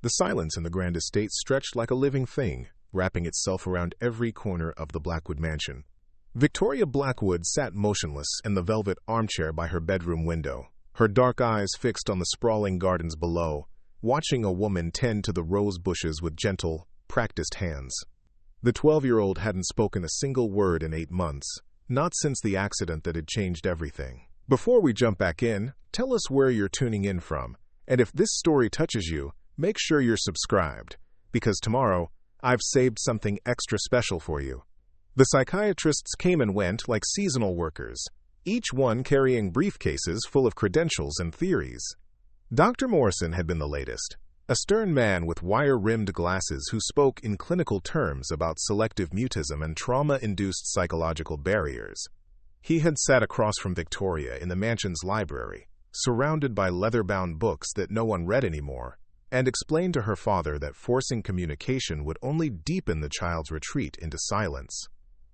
The silence in the grand estate stretched like a living thing, wrapping itself around every corner of the Blackwood mansion. Victoria Blackwood sat motionless in the velvet armchair by her bedroom window, her dark eyes fixed on the sprawling gardens below, watching a woman tend to the rose bushes with gentle, practiced hands. The 12-year-old hadn't spoken a single word in 8 months, not since the accident that had changed everything. Before we jump back in, tell us where you're tuning in from, and if this story touches you, make sure you're subscribed, because tomorrow, I've saved something extra special for you. The psychiatrists came and went like seasonal workers, each one carrying briefcases full of credentials and theories. Dr. Morrison had been the latest, a stern man with wire-rimmed glasses who spoke in clinical terms about selective mutism and trauma-induced psychological barriers. He had sat across from Victoria in the mansion's library, surrounded by leather-bound books that no one read anymore, and explained to her father that forcing communication would only deepen the child's retreat into silence.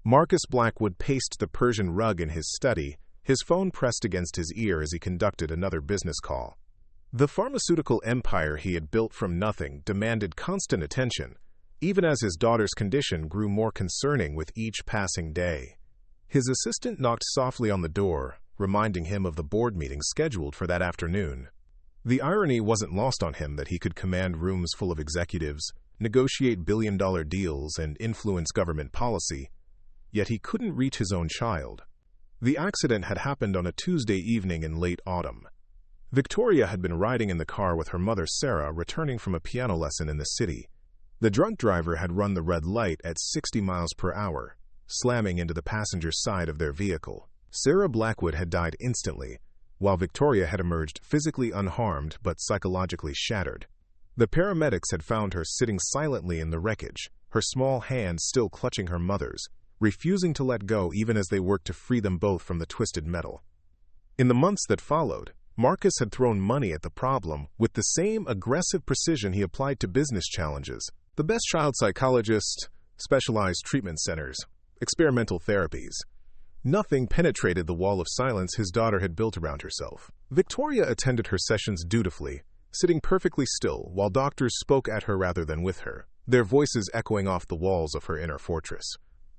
Marcus Blackwood paced the Persian rug in his study, his phone pressed against his ear as he conducted another business call. The pharmaceutical empire he had built from nothing demanded constant attention, even as his daughter's condition grew more concerning with each passing day. His assistant knocked softly on the door, reminding him of the board meeting scheduled for that afternoon. The irony wasn't lost on him that he could command rooms full of executives, negotiate billion-dollar deals, and influence government policy, yet he couldn't reach his own child. The accident had happened on a Tuesday evening in late autumn. Victoria had been riding in the car with her mother Sarah, returning from a piano lesson in the city. The drunk driver had run the red light at 60 miles per hour, slamming into the passenger side of their vehicle. Sarah Blackwood had died instantly, while Victoria had emerged physically unharmed but psychologically shattered. The paramedics had found her sitting silently in the wreckage, her small hand still clutching her mother's, refusing to let go even as they worked to free them both from the twisted metal. In the months that followed, Marcus had thrown money at the problem with the same aggressive precision he applied to business challenges: the best child psychologists, specialized treatment centers, experimental therapies. Nothing penetrated the wall of silence his daughter had built around herself. Victoria attended her sessions dutifully, sitting perfectly still while doctors spoke at her rather than with her, their voices echoing off the walls of her inner fortress.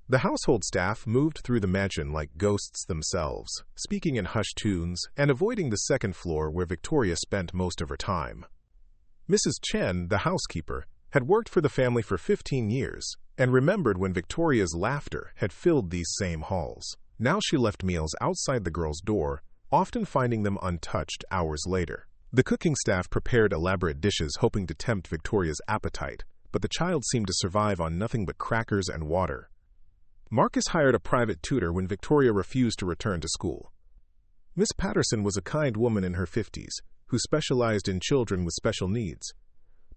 The household staff moved through the mansion like ghosts themselves, speaking in hushed tones and avoiding the second floor where Victoria spent most of her time. Mrs. Chen, the housekeeper, had worked for the family for 15 years and remembered when Victoria's laughter had filled these same halls. Now she left meals outside the girl's door, often finding them untouched hours later. The cooking staff prepared elaborate dishes hoping to tempt Victoria's appetite, but the child seemed to survive on nothing but crackers and water. Marcus hired a private tutor when Victoria refused to return to school. Miss Patterson was a kind woman in her 50s, who specialized in children with special needs.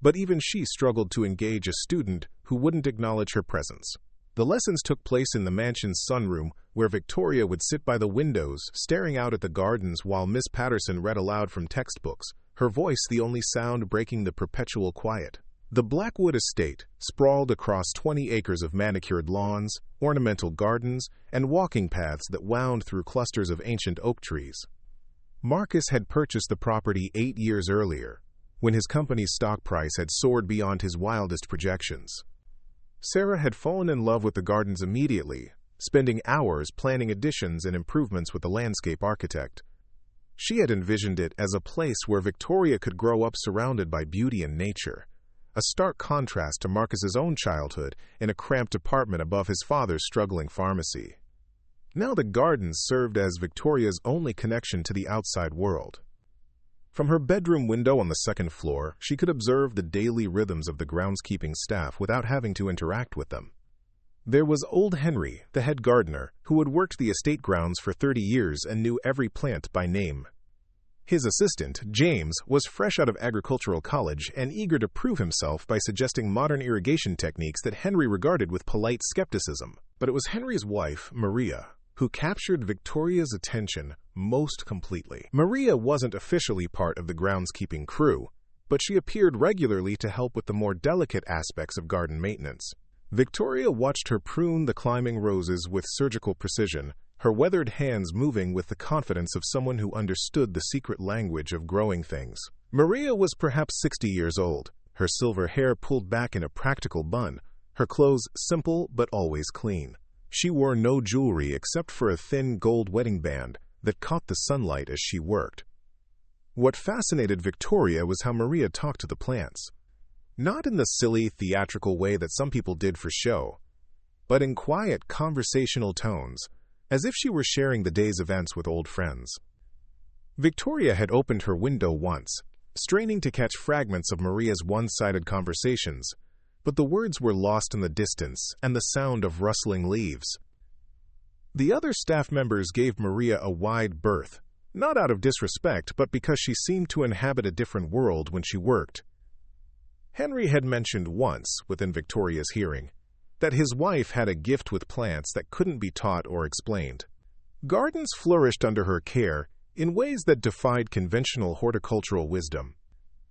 But even she struggled to engage a student who wouldn't acknowledge her presence. The lessons took place in the mansion's sunroom, where Victoria would sit by the windows, staring out at the gardens while Miss Patterson read aloud from textbooks, her voice the only sound breaking the perpetual quiet. The Blackwood estate sprawled across 20 acres of manicured lawns, ornamental gardens, and walking paths that wound through clusters of ancient oak trees. Marcus had purchased the property 8 years earlier, when his company's stock price had soared beyond his wildest projections. Sarah had fallen in love with the gardens immediately, spending hours planning additions and improvements with the landscape architect. She had envisioned it as a place where Victoria could grow up surrounded by beauty and nature, a stark contrast to Marcus's own childhood in a cramped apartment above his father's struggling pharmacy. Now the gardens served as Victoria's only connection to the outside world. From her bedroom window on the second floor, she could observe the daily rhythms of the groundskeeping staff without having to interact with them. There was old Henry, the head gardener, who had worked the estate grounds for 30 years and knew every plant by name. His assistant, James, was fresh out of agricultural college and eager to prove himself by suggesting modern irrigation techniques that Henry regarded with polite skepticism. But it was Henry's wife, Maria, who captured Victoria's attention most completely. Maria wasn't officially part of the groundskeeping crew, but she appeared regularly to help with the more delicate aspects of garden maintenance. Victoria watched her prune the climbing roses with surgical precision, her weathered hands moving with the confidence of someone who understood the secret language of growing things. Maria was perhaps 60 years old, her silver hair pulled back in a practical bun, her clothes simple but always clean. She wore no jewelry except for a thin gold wedding band that caught the sunlight as she worked. What fascinated Victoria was how Maria talked to the plants. Not in the silly, theatrical way that some people did for show, but in quiet, conversational tones, as if she were sharing the day's events with old friends. Victoria had opened her window once, straining to catch fragments of Maria's one-sided conversations, but the words were lost in the distance and the sound of rustling leaves. The other staff members gave Maria a wide berth, not out of disrespect, but because she seemed to inhabit a different world when she worked. Henry had mentioned once, within Victoria's hearing, that his wife had a gift with plants that couldn't be taught or explained. Gardens flourished under her care in ways that defied conventional horticultural wisdom.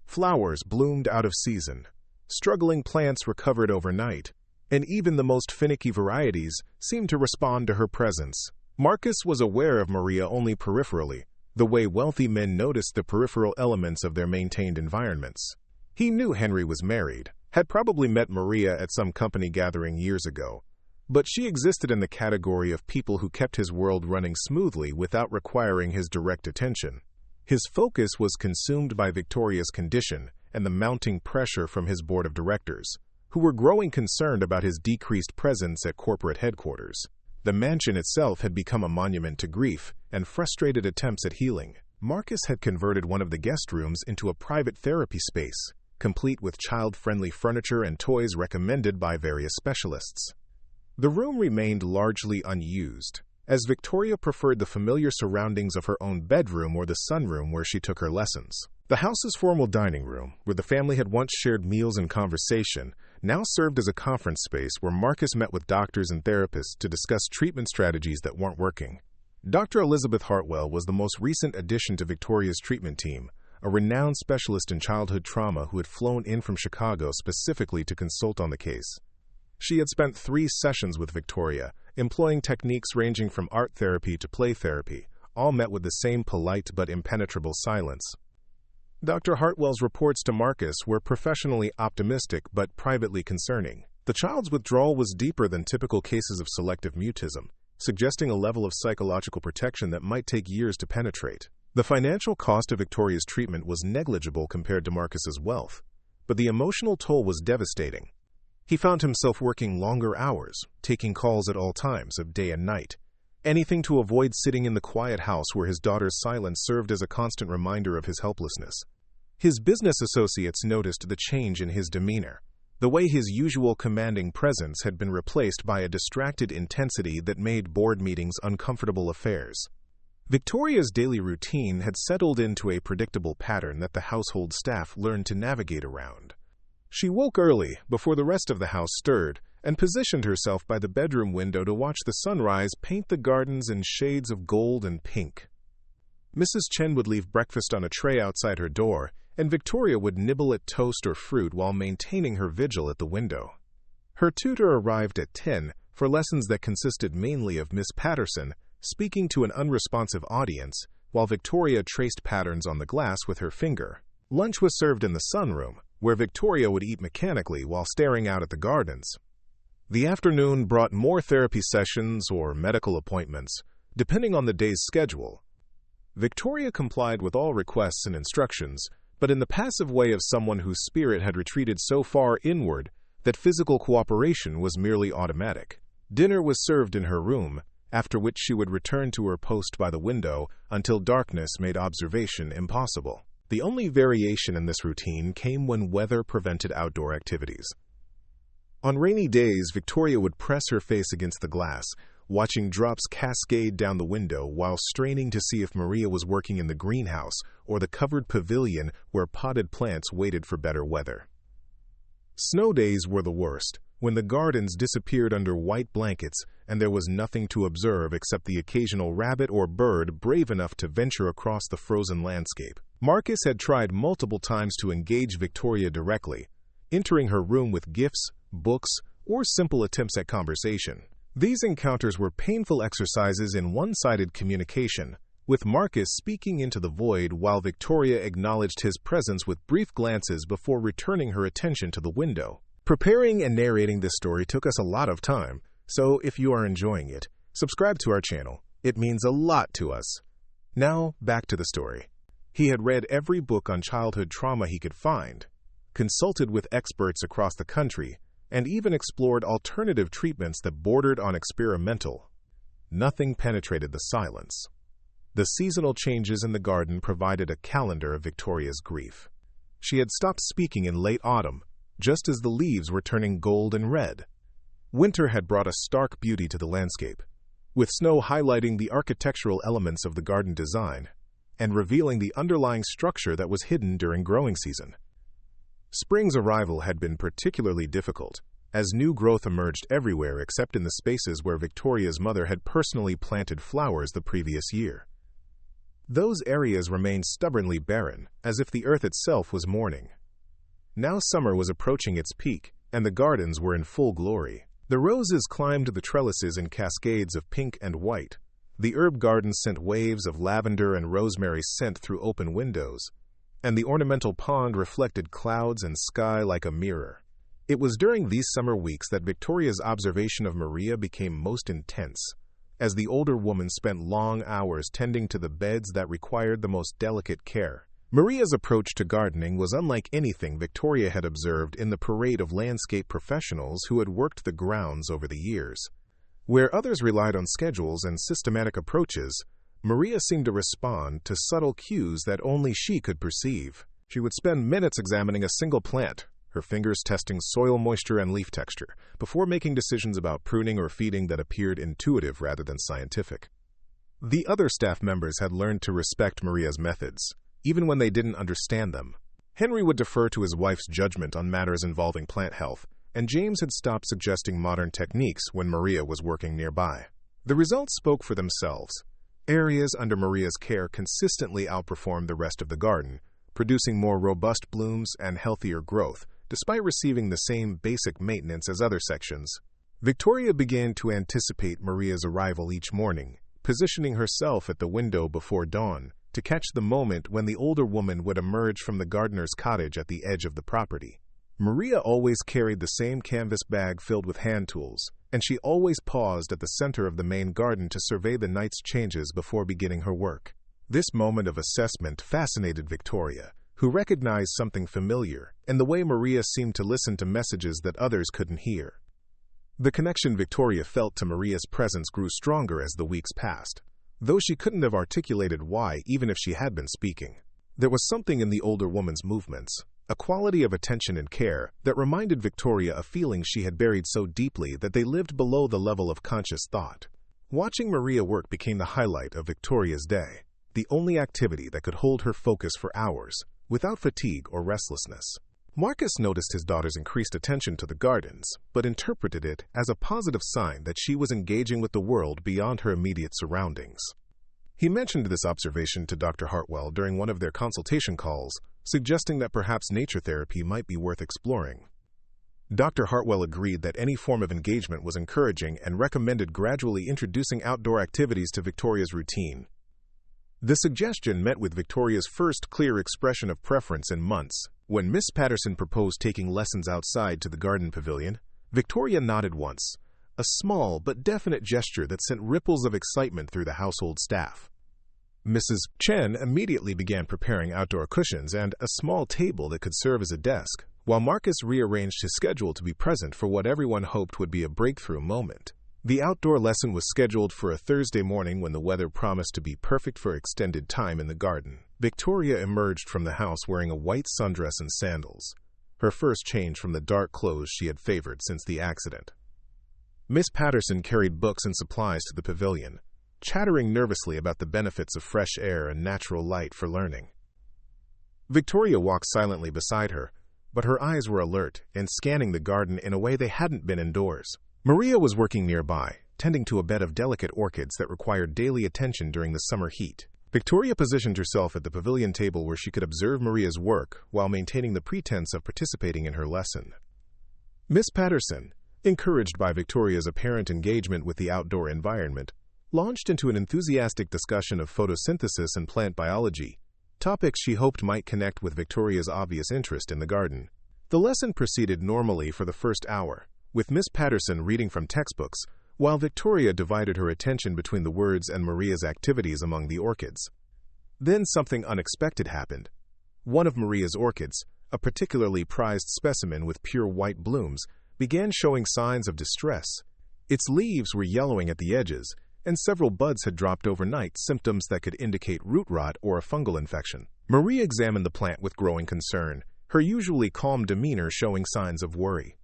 Flowers bloomed out of season, struggling plants recovered overnight, and even the most finicky varieties seemed to respond to her presence. Marcus was aware of Maria only peripherally, the way wealthy men noticed the peripheral elements of their maintained environments. He knew Henry was married, had probably met Maria at some company gathering years ago, but she existed in the category of people who kept his world running smoothly without requiring his direct attention. His focus was consumed by Victoria's condition and the mounting pressure from his board of directors, who were growing concerned about his decreased presence at corporate headquarters. The mansion itself had become a monument to grief and frustrated attempts at healing. Marcus had converted one of the guest rooms into a private therapy space, complete with child-friendly furniture and toys recommended by various specialists. The room remained largely unused, as Victoria preferred the familiar surroundings of her own bedroom or the sunroom where she took her lessons. The house's formal dining room, where the family had once shared meals and conversation, now served as a conference space where Marcus met with doctors and therapists to discuss treatment strategies that weren't working. Dr. Elizabeth Hartwell was the most recent addition to Victoria's treatment team, a renowned specialist in childhood trauma who had flown in from Chicago specifically to consult on the case. She had spent 3 sessions with Victoria, employing techniques ranging from art therapy to play therapy, all met with the same polite but impenetrable silence. Dr. Hartwell's reports to Marcus were professionally optimistic but privately concerning. The child's withdrawal was deeper than typical cases of selective mutism, suggesting a level of psychological protection that might take years to penetrate. The financial cost of Victoria's treatment was negligible compared to Marcus's wealth, but the emotional toll was devastating. He found himself working longer hours, taking calls at all times of day and night, anything to avoid sitting in the quiet house where his daughter's silence served as a constant reminder of his helplessness. His business associates noticed the change in his demeanor, the way his usual commanding presence had been replaced by a distracted intensity that made board meetings uncomfortable affairs. Victoria's daily routine had settled into a predictable pattern that the household staff learned to navigate around. She woke early, before the rest of the house stirred, and positioned herself by the bedroom window to watch the sunrise paint the gardens in shades of gold and pink. Mrs. Chen would leave breakfast on a tray outside her door, and Victoria would nibble at toast or fruit while maintaining her vigil at the window. Her tutor arrived at 10 for lessons that consisted mainly of Miss Patterson speaking to an unresponsive audience, while Victoria traced patterns on the glass with her finger. Lunch was served in the sunroom, where Victoria would eat mechanically while staring out at the gardens. The afternoon brought more therapy sessions or medical appointments, depending on the day's schedule. Victoria complied with all requests and instructions, but in the passive way of someone whose spirit had retreated so far inward that physical cooperation was merely automatic. Dinner was served in her room, after which she would return to her post by the window until darkness made observation impossible. The only variation in this routine came when weather prevented outdoor activities. On rainy days, Victoria would press her face against the glass, watching drops cascade down the window while straining to see if Maria was working in the greenhouse or the covered pavilion where potted plants waited for better weather. Snow days were the worst, when the gardens disappeared under white blankets and there was nothing to observe except the occasional rabbit or bird brave enough to venture across the frozen landscape. Marcus had tried multiple times to engage Victoria directly, entering her room with gifts, books, or simple attempts at conversation. These encounters were painful exercises in one-sided communication, with Marcus speaking into the void while Victoria acknowledged his presence with brief glances before returning her attention to the window. Preparing and narrating this story took us a lot of time, so if you are enjoying it, subscribe to our channel. It means a lot to us. Now, back to the story. He had read every book on childhood trauma he could find, consulted with experts across the country, and even explored alternative treatments that bordered on experimental. Nothing penetrated the silence. The seasonal changes in the garden provided a calendar of Victoria's grief. She had stopped speaking in late autumn, just as the leaves were turning gold and red. Winter had brought a stark beauty to the landscape, with snow highlighting the architectural elements of the garden design and revealing the underlying structure that was hidden during growing season. Spring's arrival had been particularly difficult, as new growth emerged everywhere except in the spaces where Victoria's mother had personally planted flowers the previous year. Those areas remained stubbornly barren, as if the earth itself was mourning. Now summer was approaching its peak, and the gardens were in full glory. The roses climbed the trellises in cascades of pink and white. The herb gardens sent waves of lavender and rosemary scent through open windows, and the ornamental pond reflected clouds and sky like a mirror. It was during these summer weeks that Victoria's observation of Maria became most intense, as the older woman spent long hours tending to the beds that required the most delicate care. Maria's approach to gardening was unlike anything Victoria had observed in the parade of landscape professionals who had worked the grounds over the years. Where others relied on schedules and systematic approaches, Maria seemed to respond to subtle cues that only she could perceive. She would spend minutes examining a single plant, her fingers testing soil moisture and leaf texture, before making decisions about pruning or feeding that appeared intuitive rather than scientific. The other staff members had learned to respect Maria's methods, even when they didn't understand them. Henry would defer to his wife's judgment on matters involving plant health, and James had stopped suggesting modern techniques when Maria was working nearby. The results spoke for themselves. Areas under Maria's care consistently outperformed the rest of the garden, producing more robust blooms and healthier growth, despite receiving the same basic maintenance as other sections. Victoria began to anticipate Maria's arrival each morning, positioning herself at the window before dawn to catch the moment when the older woman would emerge from the gardener's cottage at the edge of the property. Maria always carried the same canvas bag filled with hand tools, and she always paused at the center of the main garden to survey the night's changes before beginning her work. This moment of assessment fascinated Victoria, who recognized something familiar in the way Maria seemed to listen to messages that others couldn't hear. The connection Victoria felt to Maria's presence grew stronger as the weeks passed, though she couldn't have articulated why even if she had been speaking. There was something in the older woman's movements, a quality of attention and care that reminded Victoria of feelings she had buried so deeply that they lived below the level of conscious thought. Watching Maria work became the highlight of Victoria's day, the only activity that could hold her focus for hours, without fatigue or restlessness. Marcus noticed his daughter's increased attention to the gardens, but interpreted it as a positive sign that she was engaging with the world beyond her immediate surroundings. He mentioned this observation to Dr. Hartwell during one of their consultation calls, suggesting that perhaps nature therapy might be worth exploring. Dr. Hartwell agreed that any form of engagement was encouraging and recommended gradually introducing outdoor activities to Victoria's routine. The suggestion met with Victoria's first clear expression of preference in months. When Miss Patterson proposed taking lessons outside to the garden pavilion, Victoria nodded once, a small but definite gesture that sent ripples of excitement through the household staff. Mrs. Chen immediately began preparing outdoor cushions and a small table that could serve as a desk, while Marcus rearranged his schedule to be present for what everyone hoped would be a breakthrough moment. The outdoor lesson was scheduled for a Thursday morning when the weather promised to be perfect for extended time in the garden. Victoria emerged from the house wearing a white sundress and sandals, her first change from the dark clothes she had favored since the accident. Miss Patterson carried books and supplies to the pavilion, chattering nervously about the benefits of fresh air and natural light for learning. Victoria walked silently beside her, but her eyes were alert and scanning the garden in a way they hadn't been indoors. Maria was working nearby, tending to a bed of delicate orchids that required daily attention during the summer heat. Victoria positioned herself at the pavilion table where she could observe Maria's work while maintaining the pretense of participating in her lesson. Miss Patterson, encouraged by Victoria's apparent engagement with the outdoor environment, launched into an enthusiastic discussion of photosynthesis and plant biology, topics she hoped might connect with Victoria's obvious interest in the garden. The lesson proceeded normally for the first hour, with Miss Patterson reading from textbooks, while Victoria divided her attention between the words and Maria's activities among the orchids. Then something unexpected happened. One of Maria's orchids, a particularly prized specimen with pure white blooms, began showing signs of distress. Its leaves were yellowing at the edges, and several buds had dropped overnight, symptoms that could indicate root rot or a fungal infection. Maria examined the plant with growing concern, her usually calm demeanor showing signs of worry.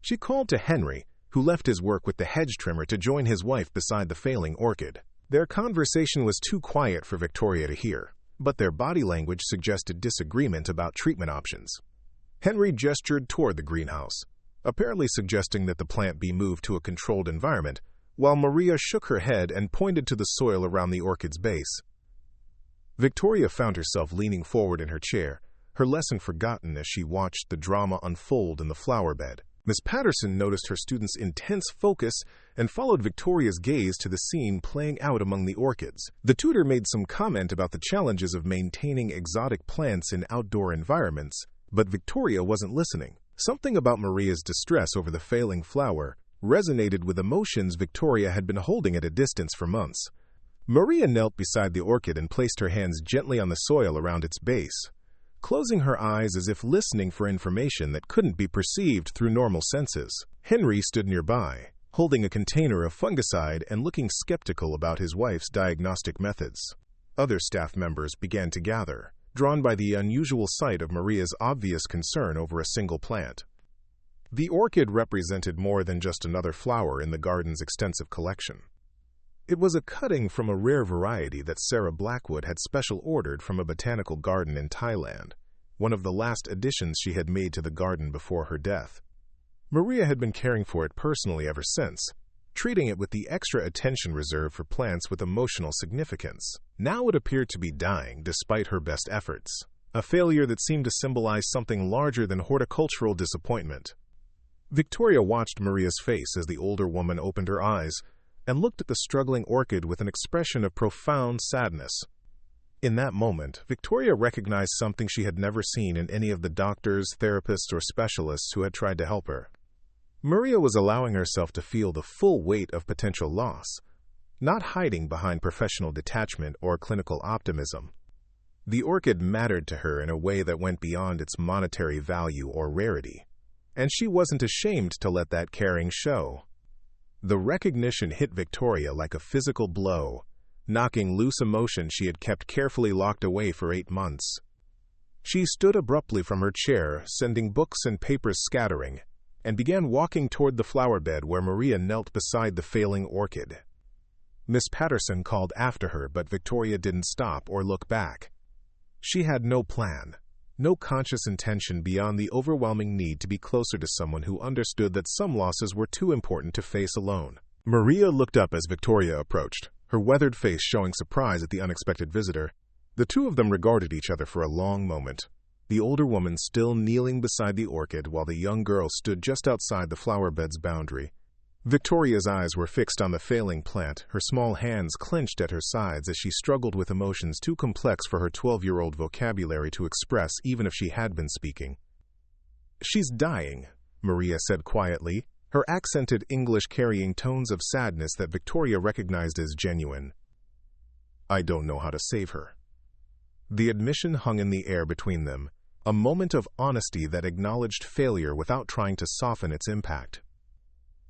She called to Henry, who left his work with the hedge trimmer to join his wife beside the failing orchid. Their conversation was too quiet for Victoria to hear, but their body language suggested disagreement about treatment options. Henry gestured toward the greenhouse, apparently suggesting that the plant be moved to a controlled environment, while Maria shook her head and pointed to the soil around the orchid's base. Victoria found herself leaning forward in her chair, her lesson forgotten as she watched the drama unfold in the flower bed. Miss Patterson noticed her student's intense focus and followed Victoria's gaze to the scene playing out among the orchids. The tutor made some comment about the challenges of maintaining exotic plants in outdoor environments, but Victoria wasn't listening. Something about Maria's distress over the failing flower resonated with emotions Victoria had been holding at a distance for months. Maria knelt beside the orchid and placed her hands gently on the soil around its base, closing her eyes as if listening for information that couldn't be perceived through normal senses. Henry stood nearby, holding a container of fungicide and looking skeptical about his wife's diagnostic methods. Other staff members began to gather, drawn by the unusual sight of Maria's obvious concern over a single plant. The orchid represented more than just another flower in the garden's extensive collection. It was a cutting from a rare variety that Sarah Blackwood had special ordered from a botanical garden in Thailand, one of the last additions she had made to the garden before her death. Maria had been caring for it personally ever since, treating it with the extra attention reserved for plants with emotional significance. Now it appeared to be dying despite her best efforts, a failure that seemed to symbolize something larger than horticultural disappointment. Victoria watched Maria's face as the older woman opened her eyes and looked at the struggling orchid with an expression of profound sadness. In that moment, Victoria recognized something she had never seen in any of the doctors, therapists, or specialists who had tried to help her. Maria was allowing herself to feel the full weight of potential loss, not hiding behind professional detachment or clinical optimism. The orchid mattered to her in a way that went beyond its monetary value or rarity, and she wasn't ashamed to let that caring show. The recognition hit Victoria like a physical blow, knocking loose emotion she had kept carefully locked away for 8 months. She stood abruptly from her chair, sending books and papers scattering, and began walking toward the flower bed where Maria knelt beside the failing orchid. Miss Patterson called after her, but Victoria didn't stop or look back. She had no plan, no conscious intention beyond the overwhelming need to be closer to someone who understood that some losses were too important to face alone. Maria looked up as Victoria approached, her weathered face showing surprise at the unexpected visitor. The two of them regarded each other for a long moment, the older woman still kneeling beside the orchid while the young girl stood just outside the flower bed's boundary. Victoria's eyes were fixed on the failing plant, her small hands clenched at her sides as she struggled with emotions too complex for her 12-year-old vocabulary to express even if she had been speaking. "She's dying," Maria said quietly, her accented English carrying tones of sadness that Victoria recognized as genuine. "I don't know how to save her." The admission hung in the air between them, a moment of honesty that acknowledged failure without trying to soften its impact.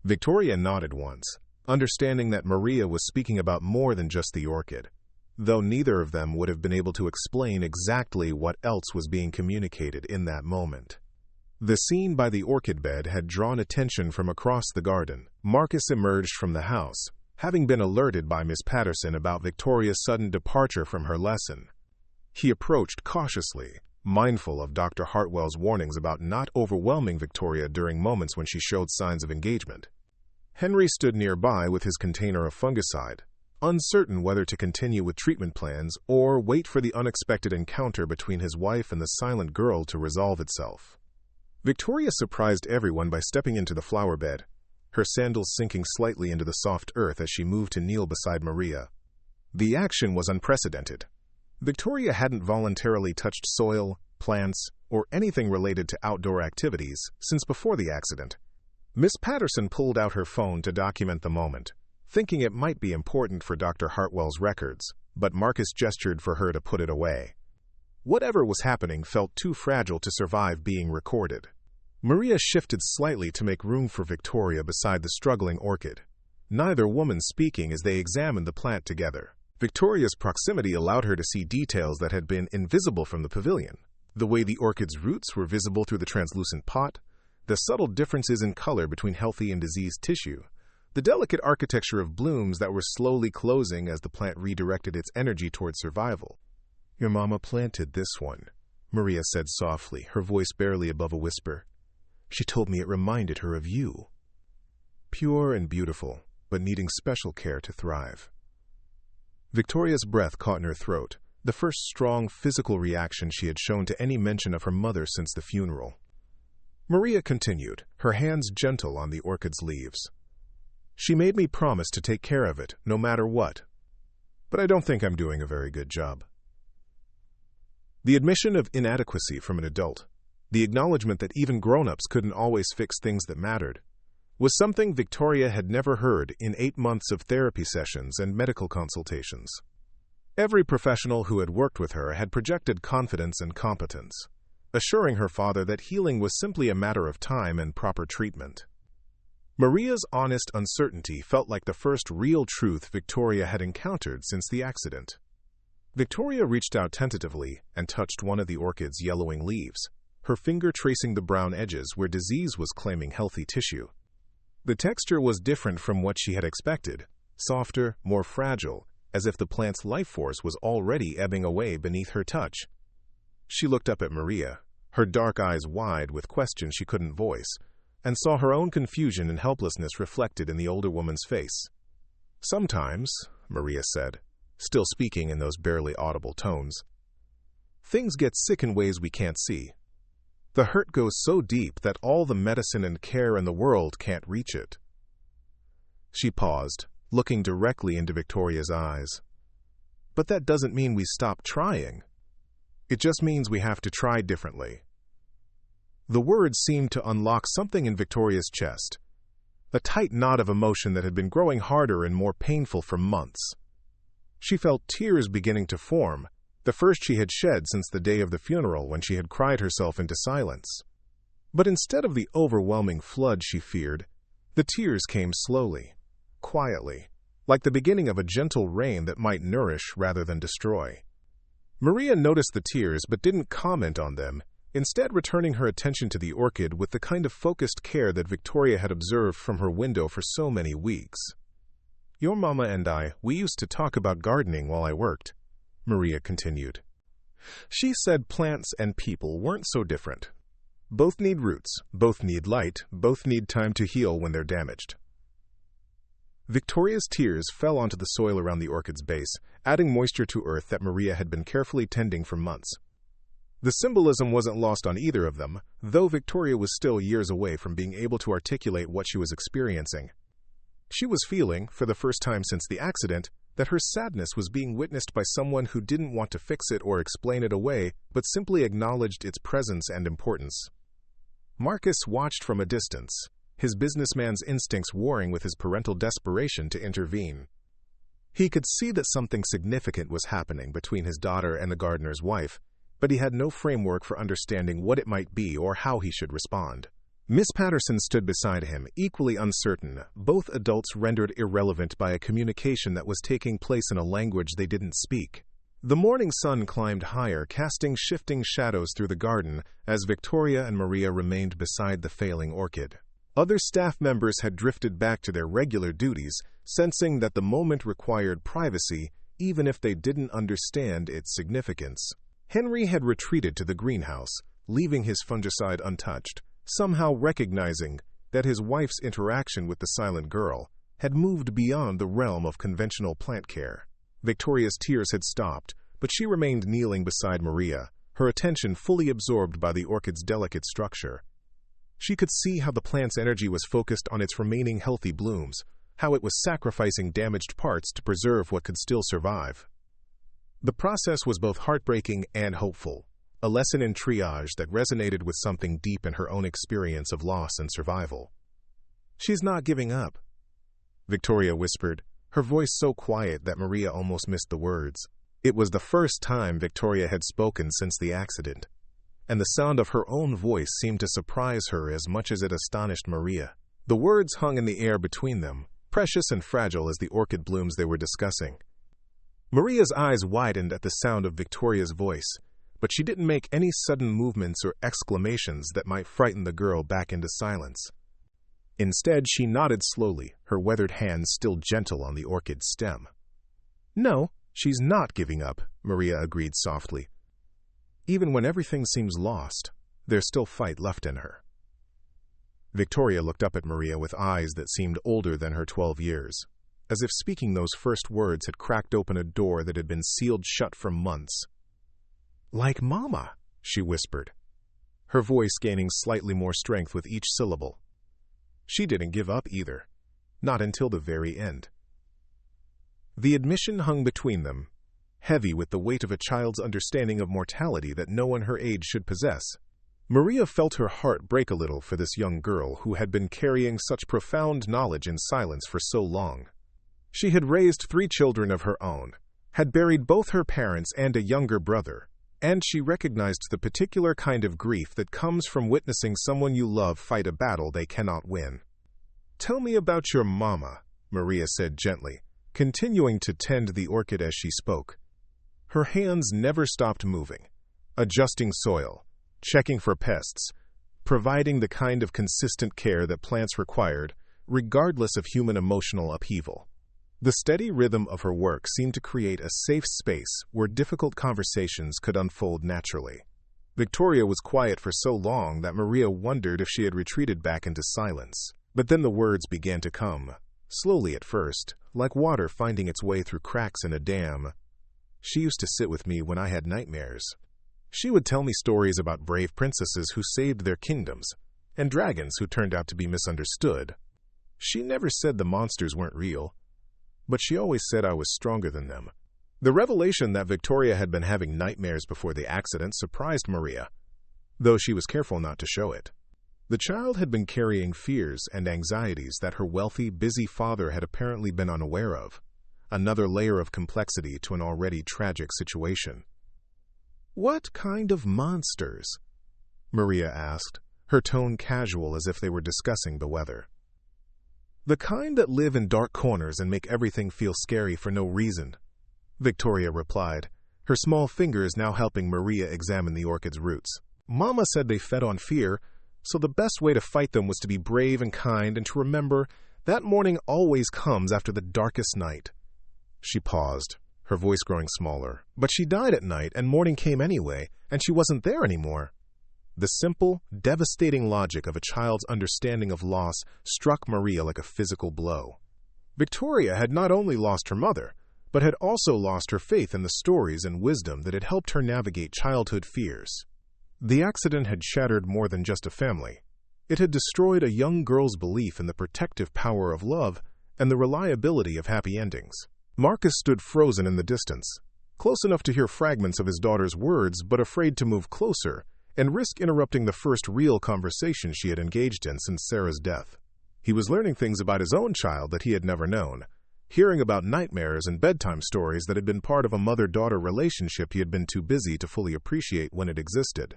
Victoria nodded once, understanding that Maria was speaking about more than just the orchid, though neither of them would have been able to explain exactly what else was being communicated in that moment. The scene by the orchid bed had drawn attention from across the garden. Marcus emerged from the house, having been alerted by Miss Patterson about Victoria's sudden departure from her lesson. He approached cautiously, mindful of Dr. Hartwell's warnings about not overwhelming Victoria during moments when she showed signs of engagement. Henry stood nearby with his container of fungicide, uncertain whether to continue with treatment plans or wait for the unexpected encounter between his wife and the silent girl to resolve itself. Victoria surprised everyone by stepping into the flower bed, her sandals sinking slightly into the soft earth as she moved to kneel beside Maria. The action was unprecedented. Victoria hadn't voluntarily touched soil, plants, or anything related to outdoor activities since before the accident. Miss Patterson pulled out her phone to document the moment, thinking it might be important for Dr. Hartwell's records, but Marcus gestured for her to put it away. Whatever was happening felt too fragile to survive being recorded. Maria shifted slightly to make room for Victoria beside the struggling orchid, neither woman speaking as they examined the plant together. Victoria's proximity allowed her to see details that had been invisible from the pavilion. The way the orchid's roots were visible through the translucent pot, the subtle differences in color between healthy and diseased tissue, the delicate architecture of blooms that were slowly closing as the plant redirected its energy toward survival. "Your mama planted this one," Maria said softly, her voice barely above a whisper. "She told me it reminded her of you. Pure and beautiful, but needing special care to thrive." Victoria's breath caught in her throat, the first strong physical reaction she had shown to any mention of her mother since the funeral. Maria continued, her hands gentle on the orchid's leaves. "She made me promise to take care of it, no matter what. But I don't think I'm doing a very good job." The admission of inadequacy from an adult, the acknowledgement that even grown-ups couldn't always fix things that mattered, was something Victoria had never heard in 8 months of therapy sessions and medical consultations. Every professional who had worked with her had projected confidence and competence, assuring her father that healing was simply a matter of time and proper treatment. Maria's honest uncertainty felt like the first real truth Victoria had encountered since the accident. Victoria reached out tentatively and touched one of the orchid's yellowing leaves, her finger tracing the brown edges where disease was claiming healthy tissue. The texture was different from what she had expected, softer, more fragile, as if the plant's life force was already ebbing away beneath her touch. She looked up at Maria, her dark eyes wide with questions she couldn't voice, and saw her own confusion and helplessness reflected in the older woman's face. "Sometimes," Maria said, still speaking in those barely audible tones, "things get sick in ways we can't see. The hurt goes so deep that all the medicine and care in the world can't reach it." She paused, looking directly into Victoria's eyes. "But that doesn't mean we stop trying. It just means we have to try differently." The words seemed to unlock something in Victoria's chest, a tight knot of emotion that had been growing harder and more painful for months. She felt tears beginning to form, the first she had shed since the day of the funeral when she had cried herself into silence. But instead of the overwhelming flood she feared, the tears came slowly, quietly, like the beginning of a gentle rain that might nourish rather than destroy. Maria noticed the tears but didn't comment on them, instead returning her attention to the orchid with the kind of focused care that Victoria had observed from her window for so many weeks. "Your mama and I, we used to talk about gardening while I worked," Maria continued. "She said plants and people weren't so different. Both need roots, both need light, both need time to heal when they're damaged." Victoria's tears fell onto the soil around the orchid's base, adding moisture to earth that Maria had been carefully tending for months. The symbolism wasn't lost on either of them, though Victoria was still years away from being able to articulate what she was experiencing. She was feeling, for the first time since the accident, that her sadness was being witnessed by someone who didn't want to fix it or explain it away, but simply acknowledged its presence and importance. Marcus watched from a distance, his businessman's instincts warring with his parental desperation to intervene. He could see that something significant was happening between his daughter and the gardener's wife, but he had no framework for understanding what it might be or how he should respond. Miss Patterson stood beside him, equally uncertain, both adults rendered irrelevant by a communication that was taking place in a language they didn't speak. The morning sun climbed higher, casting shifting shadows through the garden as Victoria and Maria remained beside the failing orchid. Other staff members had drifted back to their regular duties, sensing that the moment required privacy, even if they didn't understand its significance. Henry had retreated to the greenhouse, leaving his fungicide untouched, somehow recognizing that his wife's interaction with the silent girl had moved beyond the realm of conventional plant care. Victoria's tears had stopped, but she remained kneeling beside Maria, her attention fully absorbed by the orchid's delicate structure. She could see how the plant's energy was focused on its remaining healthy blooms, how it was sacrificing damaged parts to preserve what could still survive. The process was both heartbreaking and hopeful, a lesson in triage that resonated with something deep in her own experience of loss and survival. "She's not giving up," Victoria whispered, her voice so quiet that Maria almost missed the words. It was the first time Victoria had spoken since the accident, and the sound of her own voice seemed to surprise her as much as it astonished Maria. The words hung in the air between them, precious and fragile as the orchid blooms they were discussing. Maria's eyes widened at the sound of Victoria's voice, but she didn't make any sudden movements or exclamations that might frighten the girl back into silence. Instead, she nodded slowly, her weathered hands still gentle on the orchid stem. "No, she's not giving up," Maria agreed softly. "Even when everything seems lost, there's still fight left in her." Victoria looked up at Maria with eyes that seemed older than her 12 years, as if speaking those first words had cracked open a door that had been sealed shut for months. "Like Mama," she whispered, her voice gaining slightly more strength with each syllable. She didn't give up either, not until the very end. The admission hung between them, heavy with the weight of a child's understanding of mortality that no one her age should possess. Maria felt her heart break a little for this young girl who had been carrying such profound knowledge in silence for so long. She had raised 3 children of her own, had buried both her parents and a younger brother, and she recognized the particular kind of grief that comes from witnessing someone you love fight a battle they cannot win. "Tell me about your mama," Maria said gently, continuing to tend the orchid as she spoke. Her hands never stopped moving, adjusting soil, checking for pests, providing the kind of consistent care that plants required, regardless of human emotional upheaval. The steady rhythm of her work seemed to create a safe space where difficult conversations could unfold naturally. Victoria was quiet for so long that Maria wondered if she had retreated back into silence. But then the words began to come, slowly at first, like water finding its way through cracks in a dam. "She used to sit with me when I had nightmares. She would tell me stories about brave princesses who saved their kingdoms, and dragons who turned out to be misunderstood. She never said the monsters weren't real, but she always said I was stronger than them." The revelation that Victoria had been having nightmares before the accident surprised Maria, though she was careful not to show it. The child had been carrying fears and anxieties that her wealthy, busy father had apparently been unaware of, another layer of complexity to an already tragic situation. "What kind of monsters?" Maria asked, her tone casual as if they were discussing the weather. "The kind that live in dark corners and make everything feel scary for no reason," Victoria replied, her small fingers now helping Maria examine the orchid's roots. "Mama said they fed on fear, so the best way to fight them was to be brave and kind and to remember that morning always comes after the darkest night." She paused, her voice growing smaller. "But she died at night and morning came anyway, and she wasn't there anymore." The simple, devastating logic of a child's understanding of loss struck Maria like a physical blow. Victoria had not only lost her mother, but had also lost her faith in the stories and wisdom that had helped her navigate childhood fears. The accident had shattered more than just a family. It had destroyed a young girl's belief in the protective power of love and the reliability of happy endings. Marcus stood frozen in the distance, close enough to hear fragments of his daughter's words, but afraid to move closer and risk interrupting the first real conversation she had engaged in since Sarah's death. He was learning things about his own child that he had never known, hearing about nightmares and bedtime stories that had been part of a mother-daughter relationship he had been too busy to fully appreciate when it existed.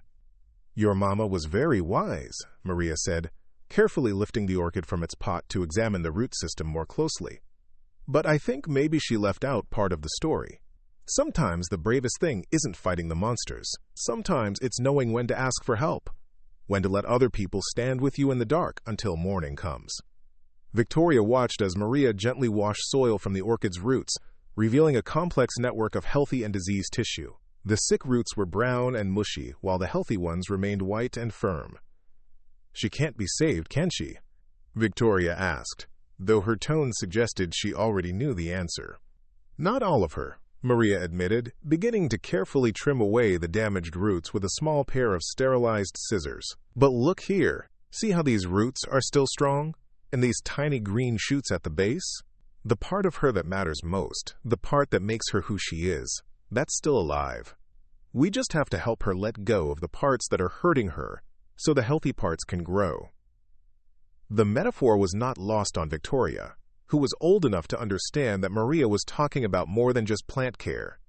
"Your mama was very wise," Maria said, carefully lifting the orchid from its pot to examine the root system more closely. "But I think maybe she left out part of the story. Sometimes the bravest thing isn't fighting the monsters. Sometimes it's knowing when to ask for help, when to let other people stand with you in the dark until morning comes." Victoria watched as Maria gently washed soil from the orchid's roots, revealing a complex network of healthy and diseased tissue. The sick roots were brown and mushy, while the healthy ones remained white and firm. "She can't be saved, can she?" Victoria asked, though her tone suggested she already knew the answer. "Not all of her," Maria admitted, beginning to carefully trim away the damaged roots with a small pair of sterilized scissors. "But look here." See how these roots are still strong? And these tiny green shoots at the base? The part of her that matters most, the part that makes her who she is, that's still alive. We just have to help her let go of the parts that are hurting her so the healthy parts can grow. The metaphor was not lost on Victoria, who was old enough to understand that Maria was talking about more than just plant care.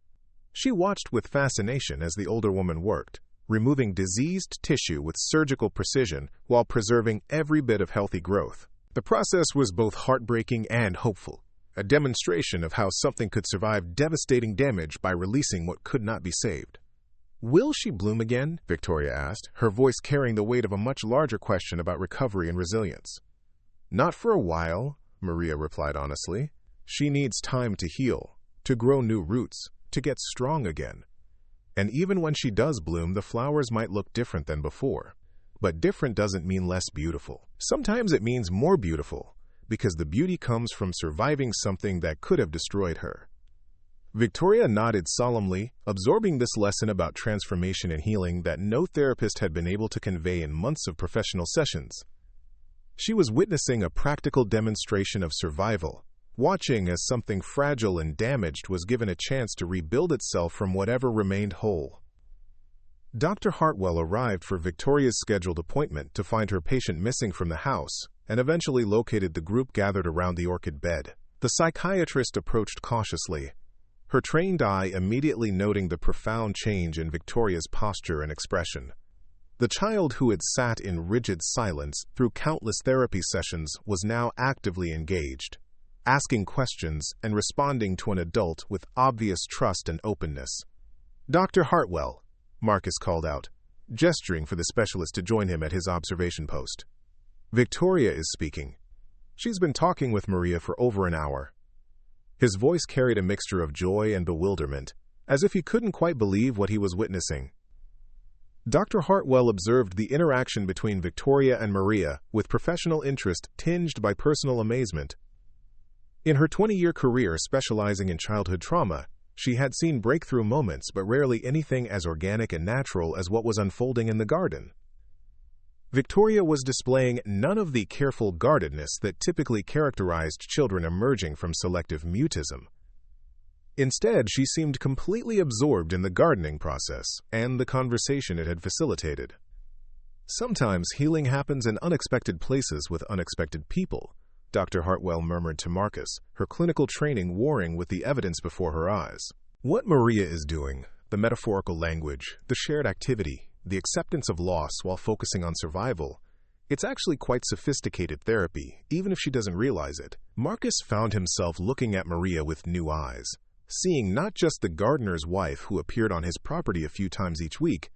She watched with fascination as the older woman worked, removing diseased tissue with surgical precision while preserving every bit of healthy growth. The process was both heartbreaking and hopeful, a demonstration of how something could survive devastating damage by releasing what could not be saved. "Will she bloom again?" Victoria asked, her voice carrying the weight of a much larger question about recovery and resilience. "Not for a while," Maria replied honestly. "She needs time to heal, to grow new roots, to get strong again. And even when she does bloom, the flowers might look different than before. But different doesn't mean less beautiful. Sometimes it means more beautiful, because the beauty comes from surviving something that could have destroyed her." Victoria nodded solemnly, absorbing this lesson about transformation and healing that no therapist had been able to convey in months of professional sessions. She was witnessing a practical demonstration of survival, watching as something fragile and damaged was given a chance to rebuild itself from whatever remained whole. Dr. Hartwell arrived for Victoria's scheduled appointment to find her patient missing from the house and eventually located the group gathered around the orchid bed. The psychiatrist approached cautiously, her trained eye immediately noting the profound change in Victoria's posture and expression. The child who had sat in rigid silence through countless therapy sessions was now actively engaged, asking questions and responding to an adult with obvious trust and openness. "Dr. Hartwell," Marcus called out, gesturing for the specialist to join him at his observation post. "Victoria is speaking. She's been talking with Maria for over an hour." His voice carried a mixture of joy and bewilderment, as if he couldn't quite believe what he was witnessing. Dr. Hartwell observed the interaction between Victoria and Maria with professional interest tinged by personal amazement. In her 20-year career specializing in childhood trauma, she had seen breakthrough moments but rarely anything as organic and natural as what was unfolding in the garden. Victoria was displaying none of the careful guardedness that typically characterized children emerging from selective mutism. Instead, she seemed completely absorbed in the gardening process and the conversation it had facilitated. "Sometimes healing happens in unexpected places with unexpected people," Dr. Hartwell murmured to Marcus, her clinical training warring with the evidence before her eyes. What Maria is doing, the metaphorical language, the shared activity, the acceptance of loss while focusing on survival, it's actually quite sophisticated therapy, even if she doesn't realize it. Marcus found himself looking at Maria with new eyes, seeing not just the gardener's wife who appeared on his property a few times each week,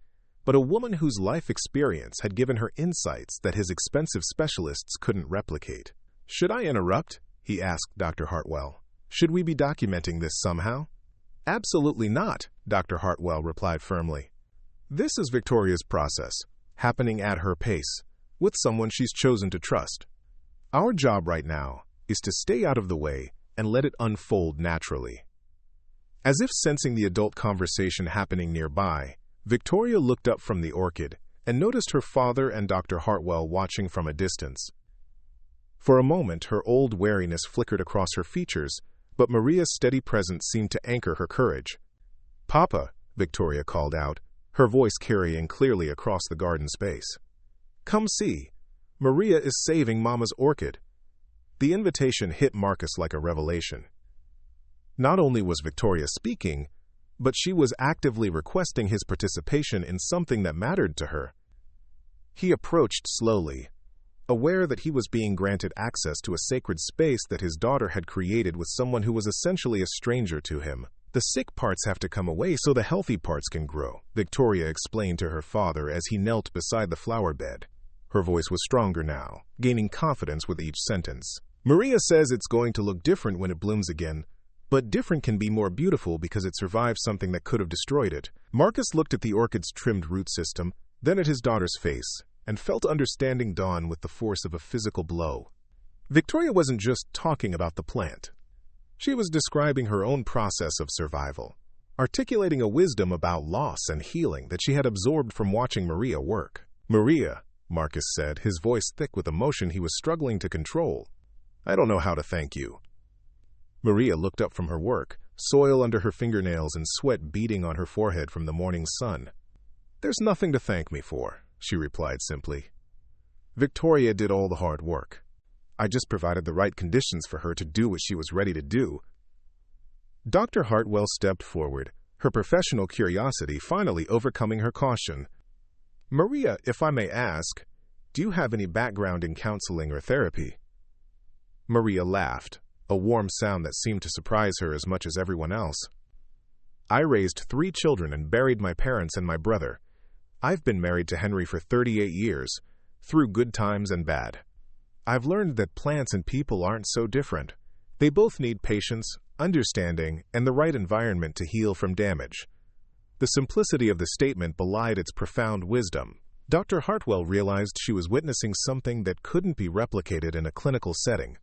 but a woman whose life experience had given her insights that his expensive specialists couldn't replicate. "Should I interrupt?" he asked Dr. Hartwell. "Should we be documenting this somehow?" "Absolutely not," Dr. Hartwell replied firmly. "This is Victoria's process, happening at her pace, with someone she's chosen to trust. Our job right now is to stay out of the way and let it unfold naturally." As if sensing the adult conversation happening nearby, Victoria looked up from the orchid and noticed her father and Dr. Hartwell watching from a distance. For a moment, her old wariness flickered across her features, but Maria's steady presence seemed to anchor her courage. "Papa," Victoria called out, her voice carrying clearly across the garden space. "Come see. Maria is saving Mama's orchid." The invitation hit Marcus like a revelation. Not only was Victoria speaking, but she was actively requesting his participation in something that mattered to her. He approached slowly, aware that he was being granted access to a sacred space that his daughter had created with someone who was essentially a stranger to him. "The sick parts have to come away so the healthy parts can grow," Victoria explained to her father as he knelt beside the flower bed. Her voice was stronger now, gaining confidence with each sentence. "Maria says it's going to look different when it blooms again, but different can be more beautiful because it survived something that could have destroyed it." Marcus looked at the orchid's trimmed root system, then at his daughter's face, and felt understanding dawn with the force of a physical blow. Victoria wasn't just talking about the plant. She was describing her own process of survival, articulating a wisdom about loss and healing that she had absorbed from watching Maria work. Maria, Marcus said, his voice thick with emotion he was struggling to control. "I don't know how to thank you." Maria looked up from her work, soil under her fingernails and sweat beading on her forehead from the morning sun. "There's nothing to thank me for," she replied simply. "Victoria did all the hard work. I just provided the right conditions for her to do what she was ready to do." Dr. Hartwell stepped forward, her professional curiosity finally overcoming her caution. "Maria, if I may ask, do you have any background in counseling or therapy?" Maria laughed, a warm sound that seemed to surprise her as much as everyone else. "I raised 3 children and buried my parents and my brother. I've been married to Henry for 38 years, through good times and bad. I've learned that plants and people aren't so different. They both need patience, understanding, and the right environment to heal from damage." The simplicity of the statement belied its profound wisdom. Dr. Hartwell realized she was witnessing something that couldn't be replicated in a clinical setting: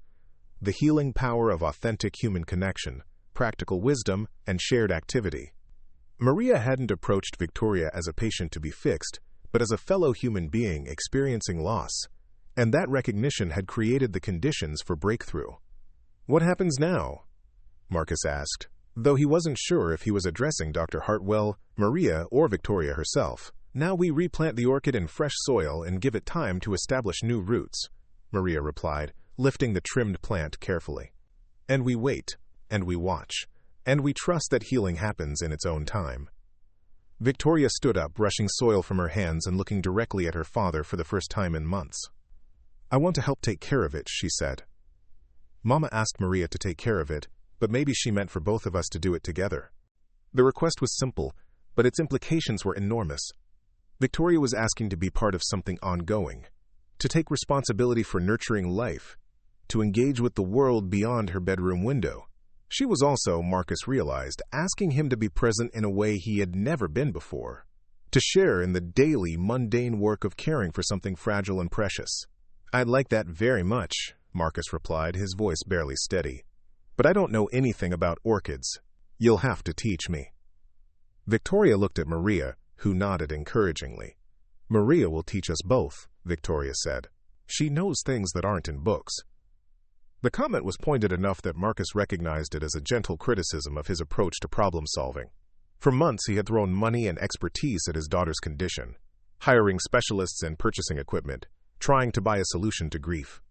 the healing power of authentic human connection, practical wisdom, and shared activity. Maria hadn't approached Victoria as a patient to be fixed, but as a fellow human being experiencing loss, and that recognition had created the conditions for breakthrough. "What happens now?" Marcus asked, though he wasn't sure if he was addressing Dr. Hartwell, Maria, or Victoria herself. "Now we replant the orchid in fresh soil and give it time to establish new roots," Maria replied, lifting the trimmed plant carefully. "And we wait, and we watch, and we trust that healing happens in its own time." Victoria stood up, brushing soil from her hands and looking directly at her father for the first time in months. "I want to help take care of it," she said. Mama asked Maria to take care of it, but maybe she meant for both of us to do it together. The request was simple, but its implications were enormous. Victoria was asking to be part of something ongoing, to take responsibility for nurturing life, to engage with the world beyond her bedroom window. She was also, Marcus realized, asking him to be present in a way he had never been before, to share in the daily, mundane work of caring for something fragile and precious. "I'd like that very much," Marcus replied, his voice barely steady. "But I don't know anything about orchids. You'll have to teach me." Victoria looked at Maria, who nodded encouragingly. "Maria will teach us both," Victoria said. "She knows things that aren't in books." The comment was pointed enough that Marcus recognized it as a gentle criticism of his approach to problem-solving. For months he had thrown money and expertise at his daughter's condition, hiring specialists and purchasing equipment, trying to buy a solution to grief.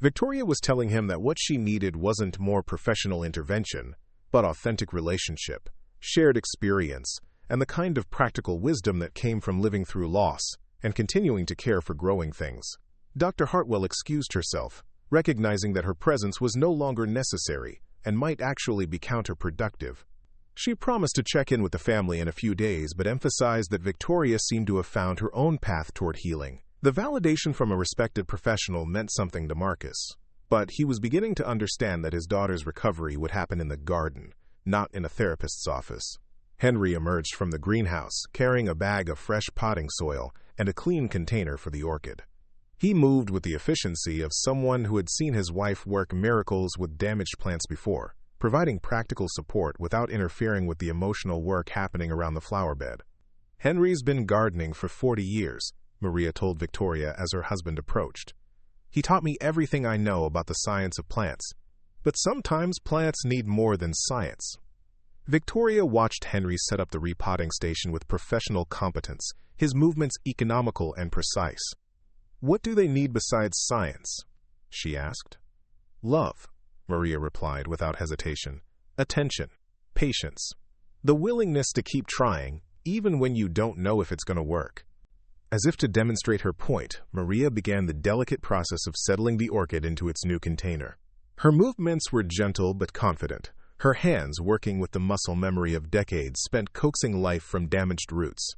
Victoria was telling him that what she needed wasn't more professional intervention, but authentic relationship, shared experience, and the kind of practical wisdom that came from living through loss and continuing to care for growing things. Dr. Hartwell excused herself, recognizing that her presence was no longer necessary and might actually be counterproductive. She promised to check in with the family in a few days, but emphasized that Victoria seemed to have found her own path toward healing. The validation from a respected professional meant something to Marcus, but he was beginning to understand that his daughter's recovery would happen in the garden, not in a therapist's office. Henry emerged from the greenhouse, carrying a bag of fresh potting soil and a clean container for the orchid. He moved with the efficiency of someone who had seen his wife work miracles with damaged plants before, providing practical support without interfering with the emotional work happening around the flower bed. "Henry's been gardening for 40 years, Maria told Victoria as her husband approached. "He taught me everything I know about the science of plants. But sometimes plants need more than science." Victoria watched Henry set up the repotting station with professional competence, his movements economical and precise. "What do they need besides science?" she asked. "Love," Maria replied without hesitation. "Attention, patience, the willingness to keep trying, even when you don't know if it's going to work." As if to demonstrate her point, Maria began the delicate process of settling the orchid into its new container. Her movements were gentle but confident, her hands working with the muscle memory of decades spent coaxing life from damaged roots.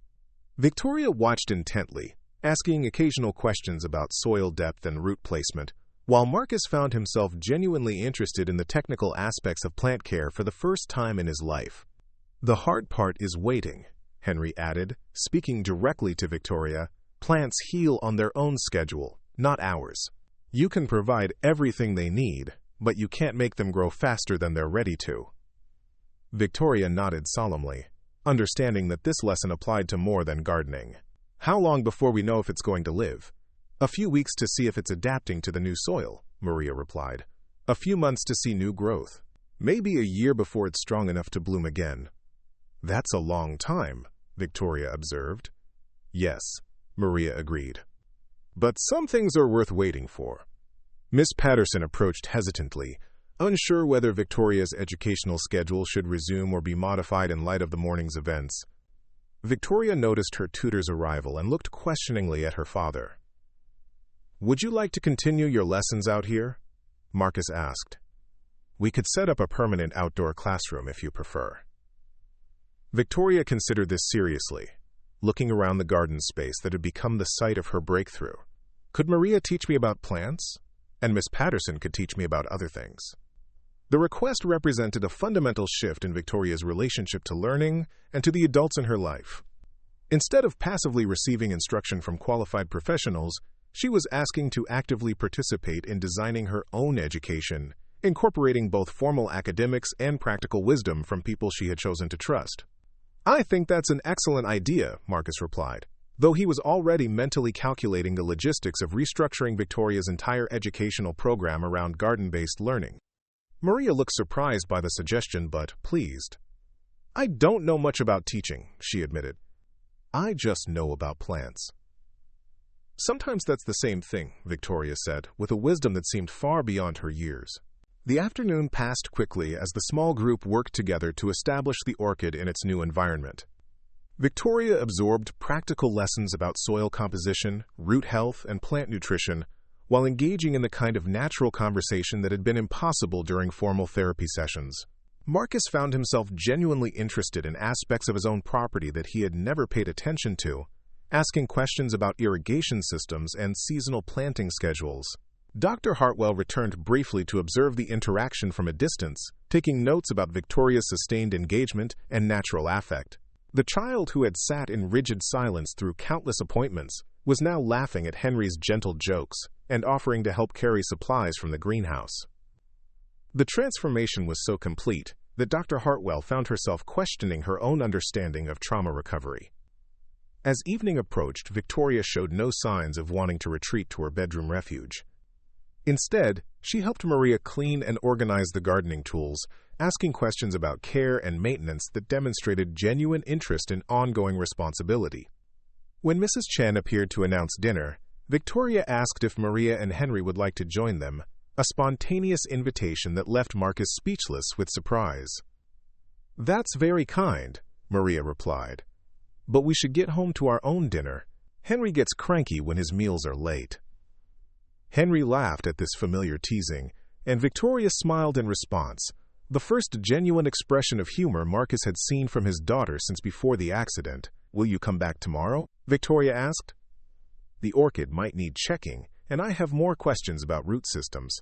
Victoria watched intently, asking occasional questions about soil depth and root placement, while Marcus found himself genuinely interested in the technical aspects of plant care for the first time in his life. "The hard part is waiting," Henry added, speaking directly to Victoria. "Plants heal on their own schedule, not ours. You can provide everything they need, but you can't make them grow faster than they're ready to." Victoria nodded solemnly, understanding that this lesson applied to more than gardening. "How long before we know if it's going to live?" "A few weeks to see if it's adapting to the new soil," Maria replied. "A few months to see new growth. Maybe a year before it's strong enough to bloom again." "That's a long time," Victoria observed. "Yes," Maria agreed. "But some things are worth waiting for." Miss Patterson approached hesitantly, unsure whether Victoria's educational schedule should resume or be modified in light of the morning's events. Victoria noticed her tutor's arrival and looked questioningly at her father. "Would you like to continue your lessons out here?" Marcus asked. "We could set up a permanent outdoor classroom if you prefer." Victoria considered this seriously, looking around the garden space that had become the site of her breakthrough. "Could Maria teach me about plants? And Miss Patterson could teach me about other things." The request represented a fundamental shift in Victoria's relationship to learning and to the adults in her life. Instead of passively receiving instruction from qualified professionals, she was asking to actively participate in designing her own education, incorporating both formal academics and practical wisdom from people she had chosen to trust. "I think that's an excellent idea," Marcus replied, though he was already mentally calculating the logistics of restructuring Victoria's entire educational program around garden-based learning. Maria looked surprised by the suggestion but pleased. "I don't know much about teaching," she admitted. "I just know about plants." "Sometimes that's the same thing," Victoria said, with a wisdom that seemed far beyond her years. The afternoon passed quickly as the small group worked together to establish the orchid in its new environment. Victoria absorbed practical lessons about soil composition, root health, and plant nutrition, while engaging in the kind of natural conversation that had been impossible during formal therapy sessions. Marcus found himself genuinely interested in aspects of his own property that he had never paid attention to, asking questions about irrigation systems and seasonal planting schedules. Dr. Hartwell returned briefly to observe the interaction from a distance, taking notes about Victoria's sustained engagement and natural affect. The child who had sat in rigid silence through countless appointments was now laughing at Henry's gentle jokes and offering to help carry supplies from the greenhouse. The transformation was so complete that Dr. Hartwell found herself questioning her own understanding of trauma recovery. As evening approached, Victoria showed no signs of wanting to retreat to her bedroom refuge. Instead, she helped Maria clean and organize the gardening tools, asking questions about care and maintenance that demonstrated genuine interest in ongoing responsibility. When Mrs. Chen appeared to announce dinner, Victoria asked if Maria and Henry would like to join them, a spontaneous invitation that left Marcus speechless with surprise. "That's very kind," Maria replied. "But we should get home to our own dinner. Henry gets cranky when his meals are late." Henry laughed at this familiar teasing, and Victoria smiled in response, the first genuine expression of humor Marcus had seen from his daughter since before the accident. "Will you come back tomorrow?" Victoria asked. "The orchid might need checking, and I have more questions about root systems."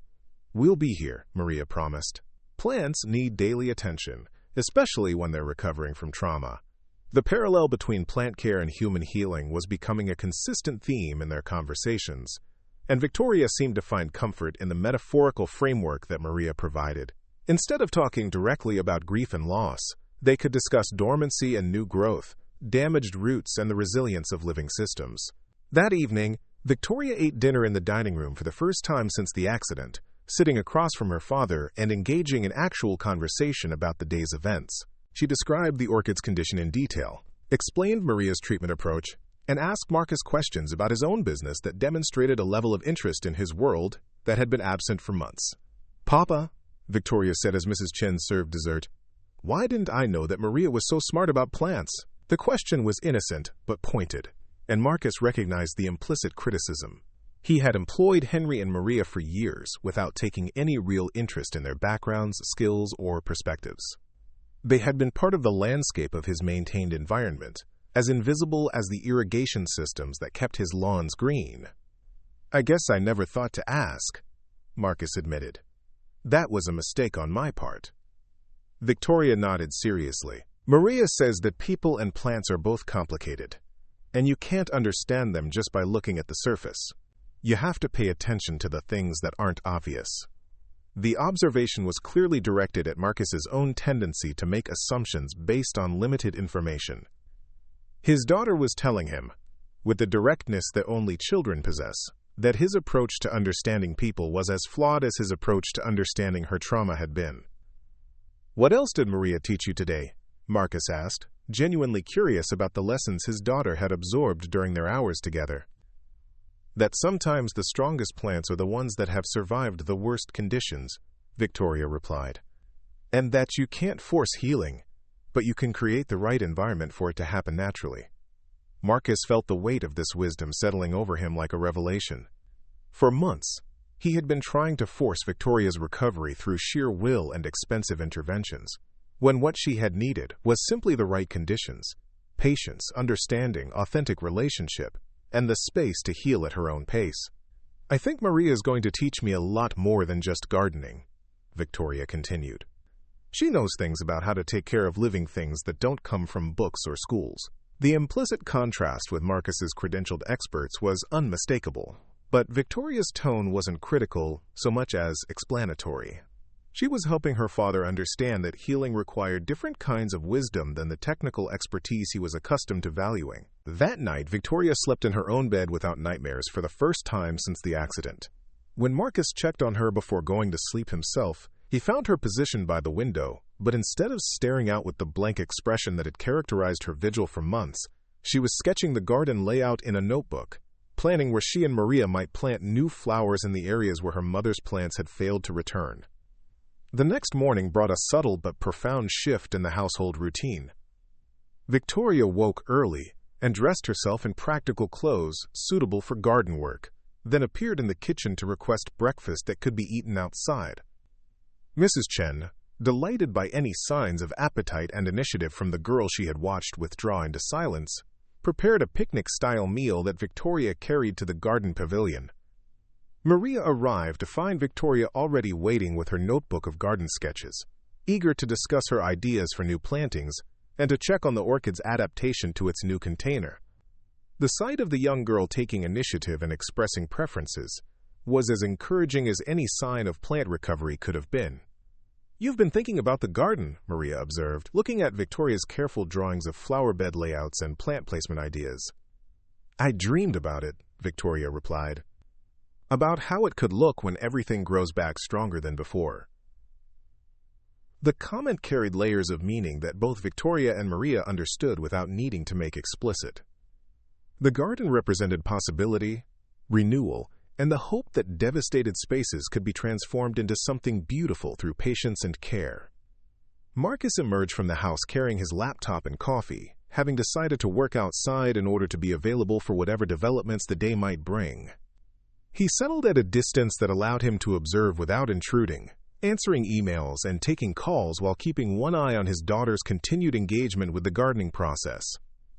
"We'll be here," Maria promised. Plants need daily attention, especially when they're recovering from trauma. The parallel between plant care and human healing was becoming a consistent theme in their conversations, and Victoria seemed to find comfort in the metaphorical framework that Maria provided. Instead of talking directly about grief and loss, they could discuss dormancy and new growth, damaged roots, and the resilience of living systems. That evening, Victoria ate dinner in the dining room for the first time since the accident, sitting across from her father and engaging in actual conversation about the day's events. She described the orchid's condition in detail, explained Maria's treatment approach, and asked Marcus questions about his own business that demonstrated a level of interest in his world that had been absent for months. "Papa," Victoria said as Mrs. Chen served dessert, "why didn't I know that Maria was so smart about plants?" The question was innocent but pointed, and Marcus recognized the implicit criticism. He had employed Henry and Maria for years without taking any real interest in their backgrounds, skills, or perspectives. They had been part of the landscape of his maintained environment, as invisible as the irrigation systems that kept his lawns green. "I guess I never thought to ask," Marcus admitted. "That was a mistake on my part." Victoria nodded seriously. "Maria says that people and plants are both complicated, and you can't understand them just by looking at the surface. You have to pay attention to the things that aren't obvious." The observation was clearly directed at Marcus's own tendency to make assumptions based on limited information. His daughter was telling him, with the directness that only children possess, that his approach to understanding people was as flawed as his approach to understanding her trauma had been. "What else did Maria teach you today?" Marcus asked, genuinely curious about the lessons his daughter had absorbed during their hours together. "That sometimes the strongest plants are the ones that have survived the worst conditions," Victoria replied. "And that you can't force healing, but you can create the right environment for it to happen naturally." Marcus felt the weight of this wisdom settling over him like a revelation. For months, he had been trying to force Victoria's recovery through sheer will and expensive interventions, when what she had needed was simply the right conditions: patience, understanding, authentic relationship, and the space to heal at her own pace. "I think Maria is going to teach me a lot more than just gardening," Victoria continued. "She knows things about how to take care of living things that don't come from books or schools." The implicit contrast with Marcus's credentialed experts was unmistakable, but Victoria's tone wasn't critical so much as explanatory. She was helping her father understand that healing required different kinds of wisdom than the technical expertise he was accustomed to valuing. That night, Victoria slept in her own bed without nightmares for the first time since the accident. When Marcus checked on her before going to sleep himself, he found her positioned by the window, but instead of staring out with the blank expression that had characterized her vigil for months, she was sketching the garden layout in a notebook, planning where she and Maria might plant new flowers in the areas where her mother's plants had failed to return. The next morning brought a subtle but profound shift in the household routine. Victoria woke early and dressed herself in practical clothes suitable for garden work, then appeared in the kitchen to request breakfast that could be eaten outside. Mrs. Chen, delighted by any signs of appetite and initiative from the girl she had watched withdraw into silence, prepared a picnic-style meal that Victoria carried to the garden pavilion. Maria arrived to find Victoria already waiting with her notebook of garden sketches, eager to discuss her ideas for new plantings and to check on the orchid's adaptation to its new container. The sight of the young girl taking initiative and expressing preferences was as encouraging as any sign of plant recovery could have been. "You've been thinking about the garden," Maria observed, looking at Victoria's careful drawings of flower bed layouts and plant placement ideas. "I dreamed about it," Victoria replied. "About how it could look when everything grows back stronger than before." The comment carried layers of meaning that both Victoria and Maria understood without needing to make explicit. The garden represented possibility, renewal, and the hope that devastated spaces could be transformed into something beautiful through patience and care. Marcus emerged from the house carrying his laptop and coffee, having decided to work outside in order to be available for whatever developments the day might bring. He settled at a distance that allowed him to observe without intruding, answering emails and taking calls while keeping one eye on his daughter's continued engagement with the gardening process.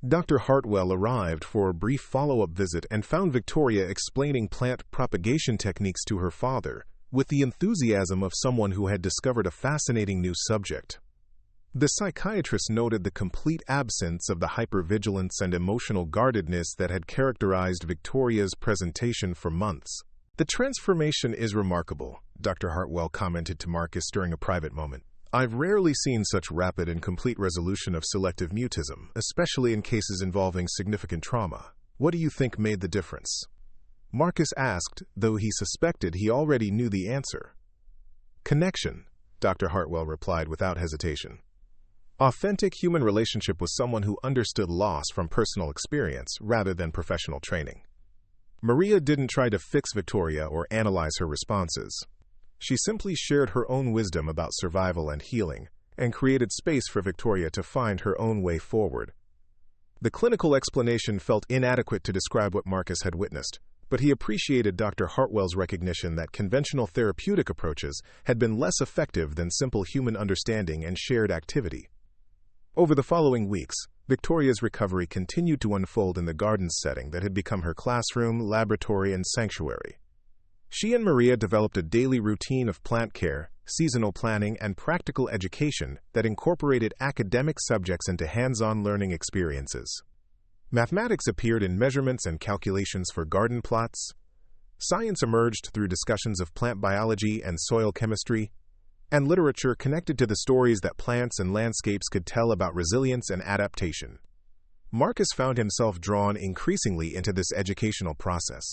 Dr. Hartwell arrived for a brief follow-up visit and found Victoria explaining plant propagation techniques to her father, with the enthusiasm of someone who had discovered a fascinating new subject. The psychiatrist noted the complete absence of the hypervigilance and emotional guardedness that had characterized Victoria's presentation for months. "The transformation is remarkable," Dr. Hartwell commented to Marcus during a private moment. "I've rarely seen such rapid and complete resolution of selective mutism, especially in cases involving significant trauma. What do you think made the difference?" Marcus asked, though he suspected he already knew the answer. "Connection," Dr. Hartwell replied without hesitation. "Authentic human relationship with someone who understood loss from personal experience rather than professional training." Maria didn't try to fix Victoria or analyze her responses. She simply shared her own wisdom about survival and healing, and created space for Victoria to find her own way forward. The clinical explanation felt inadequate to describe what Marcus had witnessed, but he appreciated Dr. Hartwell's recognition that conventional therapeutic approaches had been less effective than simple human understanding and shared activity. Over the following weeks, Victoria's recovery continued to unfold in the garden setting that had become her classroom, laboratory, and sanctuary. She and Maria developed a daily routine of plant care, seasonal planning, and practical education that incorporated academic subjects into hands-on learning experiences. Mathematics appeared in measurements and calculations for garden plots. Science emerged through discussions of plant biology and soil chemistry, and literature connected to the stories that plants and landscapes could tell about resilience and adaptation. Marcus found himself drawn increasingly into this educational process.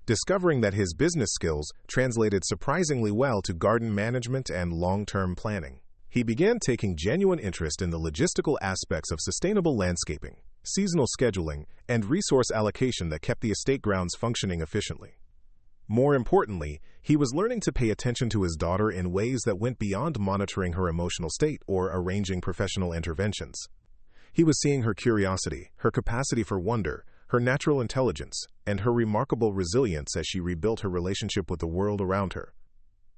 discovering that his business skills translated surprisingly well to garden management and long-term planning. He began taking genuine interest in the logistical aspects of sustainable landscaping, seasonal scheduling, and resource allocation that kept the estate grounds functioning efficiently. More importantly, he was learning to pay attention to his daughter in ways that went beyond monitoring her emotional state or arranging professional interventions. He was seeing her curiosity, her capacity for wonder, her natural intelligence, and her remarkable resilience as she rebuilt her relationship with the world around her.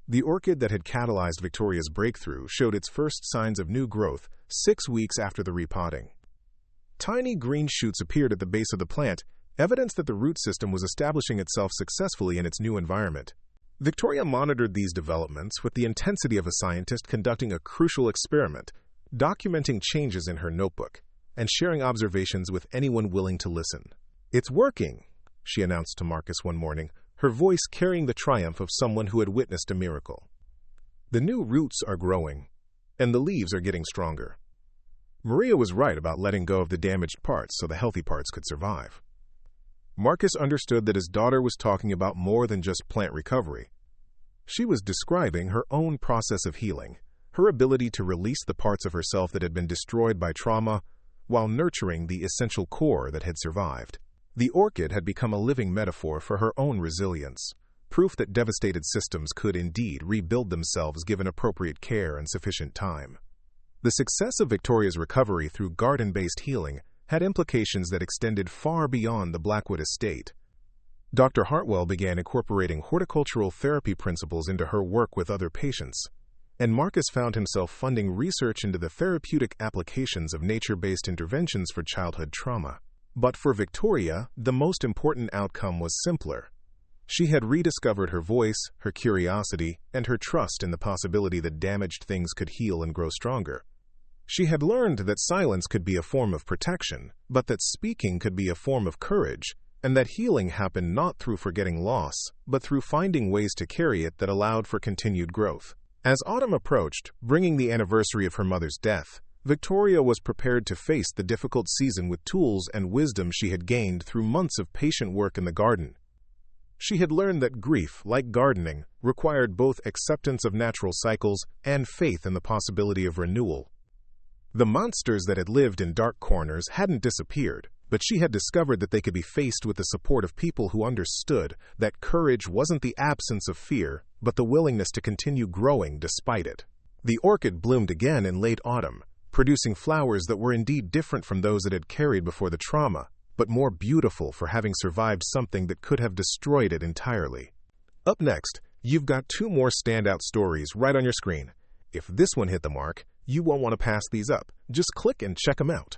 The orchid that had catalyzed Victoria's breakthrough showed its first signs of new growth 6 weeks after the repotting. Tiny green shoots appeared at the base of the plant, evidence that the root system was establishing itself successfully in its new environment. Victoria monitored these developments with the intensity of a scientist conducting a crucial experiment, documenting changes in her notebook, and sharing observations with anyone willing to listen. "It's working," she announced to Marcus one morning, her voice carrying the triumph of someone who had witnessed a miracle. "The new roots are growing, and the leaves are getting stronger." Maria was right about letting go of the damaged parts so the healthy parts could survive. Marcus understood that his daughter was talking about more than just plant recovery. She was describing her own process of healing, her ability to release the parts of herself that had been destroyed by trauma, while nurturing the essential core that had survived. The orchid had become a living metaphor for her own resilience, proof that devastated systems could indeed rebuild themselves given appropriate care and sufficient time. The success of Victoria's recovery through garden-based healing had implications that extended far beyond the Blackwood estate. Dr. Hartwell began incorporating horticultural therapy principles into her work with other patients, and Marcus found himself funding research into the therapeutic applications of nature-based interventions for childhood trauma. But for Victoria, the most important outcome was simpler. She had rediscovered her voice, her curiosity, and her trust in the possibility that damaged things could heal and grow stronger. She had learned that silence could be a form of protection, but that speaking could be a form of courage, and that healing happened not through forgetting loss, but through finding ways to carry it that allowed for continued growth. As autumn approached, bringing the anniversary of her mother's death, Victoria was prepared to face the difficult season with tools and wisdom she had gained through months of patient work in the garden. She had learned that grief, like gardening, required both acceptance of natural cycles and faith in the possibility of renewal. The monsters that had lived in dark corners hadn't disappeared, but she had discovered that they could be faced with the support of people who understood that courage wasn't the absence of fear, but the willingness to continue growing despite it. The orchid bloomed again in late autumn, producing flowers that were indeed different from those it had carried before the trauma, but more beautiful for having survived something that could have destroyed it entirely. Up next, you've got 2 more standout stories right on your screen. If this one hit the mark, you won't want to pass these up. Just click and check them out.